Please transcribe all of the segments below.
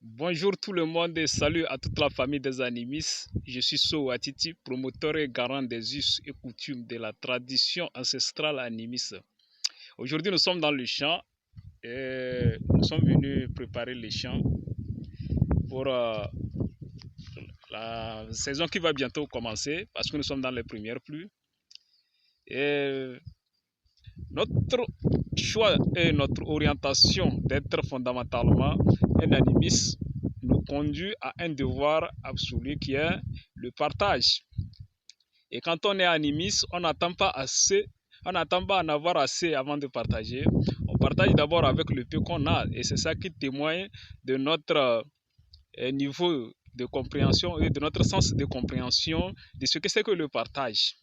Bonjour tout le monde et salut à toute la famille des animistes. Je suis So Watiti, promoteur et garant des us et coutumes de la tradition ancestrale animiste. Aujourd'hui, nous sommes dans le champ et nous sommes venus préparer les champs pour la saison qui va bientôt commencer parce que nous sommes dans les premières pluies. Et notre choix et notre orientation d'être fondamentalement un animiste nous conduit à un devoir absolu qui est le partage. Et quand on est animiste, on n'attend pas en avoir assez avant de partager. On partage d'abord avec le peu qu'on a et c'est ça qui témoigne de notre niveau de compréhension et de notre sens de compréhension de ce que c'est que le partage.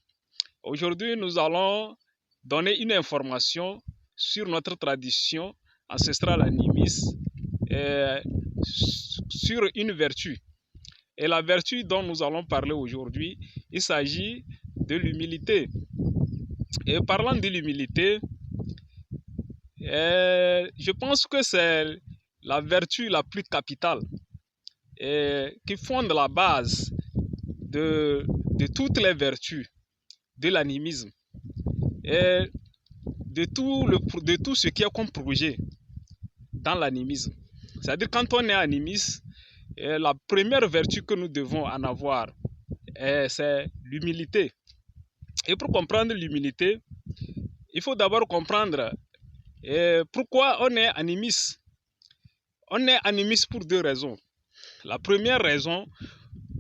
Aujourd'hui, nous allons donner une information sur notre tradition ancestrale animiste, sur une vertu. Et la vertu dont nous allons parler aujourd'hui, il s'agit de l'humilité. Et parlant de l'humilité, je pense que c'est la vertu la plus capitale qui fonde la base de toutes les vertus de l'animisme et de tout ce qui est comme projet dans l'animisme. C'est-à-dire quand on est animiste, la première vertu que nous devons en avoir, c'est l'humilité. Et pour comprendre l'humilité, il faut d'abord comprendre pourquoi on est animiste. On est animiste pour deux raisons. La première raison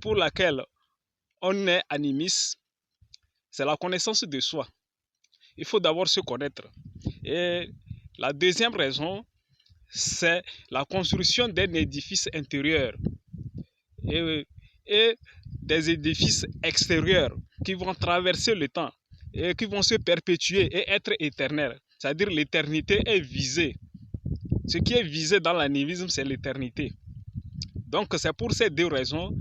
pour laquelle on est animiste, c'est la connaissance de soi. Il faut d'abord se connaître. Et la deuxième raison, c'est la construction d'un édifice intérieur et des édifices extérieurs qui vont traverser le temps et qui vont se perpétuer et être éternels. C'est-à-dire l'éternité est visée. Ce qui est visé dans l'animisme, c'est l'éternité. Donc c'est pour ces deux raisons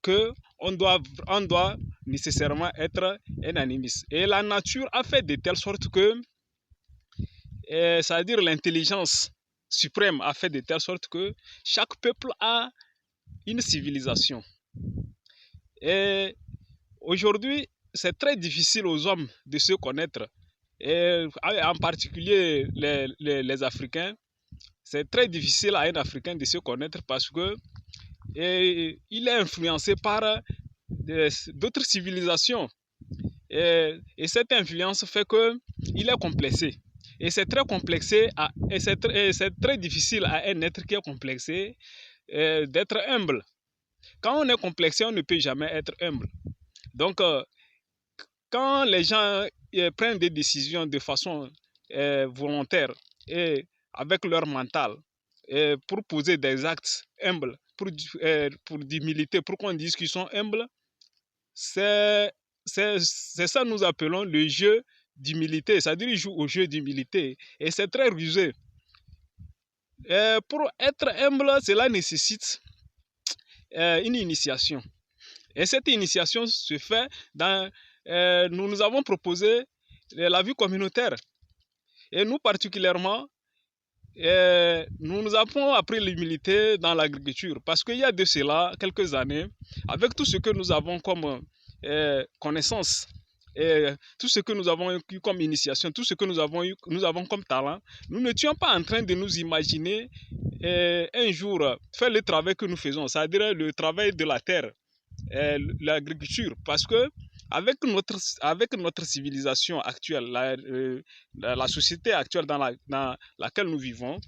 qu'on doit nécessairement être un animiste. Et la nature a fait de telle sorte que, c'est-à-dire l'intelligence suprême a fait de telle sorte que chaque peuple a une civilisation. Et aujourd'hui, c'est très difficile aux hommes de se connaître, et en particulier les Africains. C'est très difficile à un Africain de se connaître parce que il est influencé par d'autres civilisations. Et cette influence fait qu'il est complexé. Et c'est très complexé, et c'est très difficile à un être qui est complexé d'être humble. Quand on est complexé, on ne peut jamais être humble. Donc, quand les gens prennent des décisions de façon volontaire et avec leur mental, pour poser des actes humbles, pour d'humilité, pour qu'on dise qu'ils sont humbles, c'est ça que nous appelons le jeu d'humilité. C'est-à-dire qu'ils jouent au jeu d'humilité. Et c'est très rusé. Pour être humble, cela nécessite une initiation. Et cette initiation se fait dans... nous avons proposé la vie communautaire. Et nous particulièrement, nous avons appris l'humilité dans l'agriculture. Parce qu'il y a de cela quelques années, avec tout ce que nous avons comme connaissance, et tout ce que nous avons eu comme initiation, tout ce que nous avons comme talent, nous n'étions pas en train de nous imaginer un jour faire le travail que nous faisons, c'est-à-dire le travail de la terre, l'agriculture, parce que avec notre civilisation actuelle, la société actuelle dans laquelle nous vivons,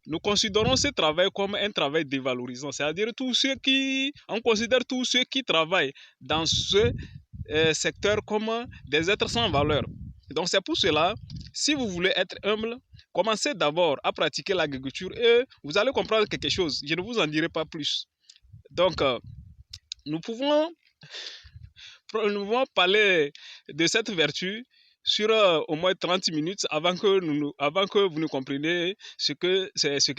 nous considérons ce travail comme un travail dévalorisant, c'est-à-dire on considère tous ceux qui travaillent dans ce secteur comme des êtres sans valeur. Donc c'est pour cela, si vous voulez être humble, commencez d'abord à pratiquer l'agriculture et vous allez comprendre quelque chose. Je ne vous en dirai pas plus. Donc, nous pouvons parler de cette vertu sur au moins 30 minutes avant que vous ne compreniez ce que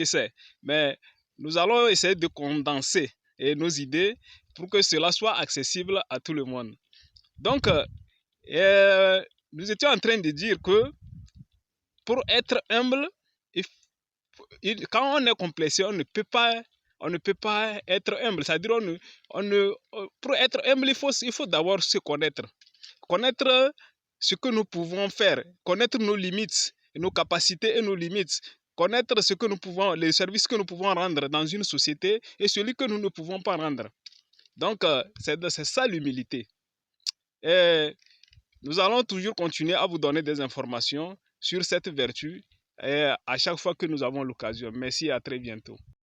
c'est. Mais nous allons essayer de condenser nos idées pour que cela soit accessible à tout le monde. Donc, nous étions en train de dire que pour être humble, quand on est complexé, on ne peut pas être humble. C'est-à-dire, pour être humble, il faut d'abord se connaître. Connaître ce que nous pouvons faire, connaître nos limites, nos capacités et nos limites, connaître les services que nous pouvons rendre dans une société et celui que nous ne pouvons pas rendre. Donc, c'est ça l'humilité. Et nous allons toujours continuer à vous donner des informations sur cette vertu et à chaque fois que nous avons l'occasion. Merci et à très bientôt.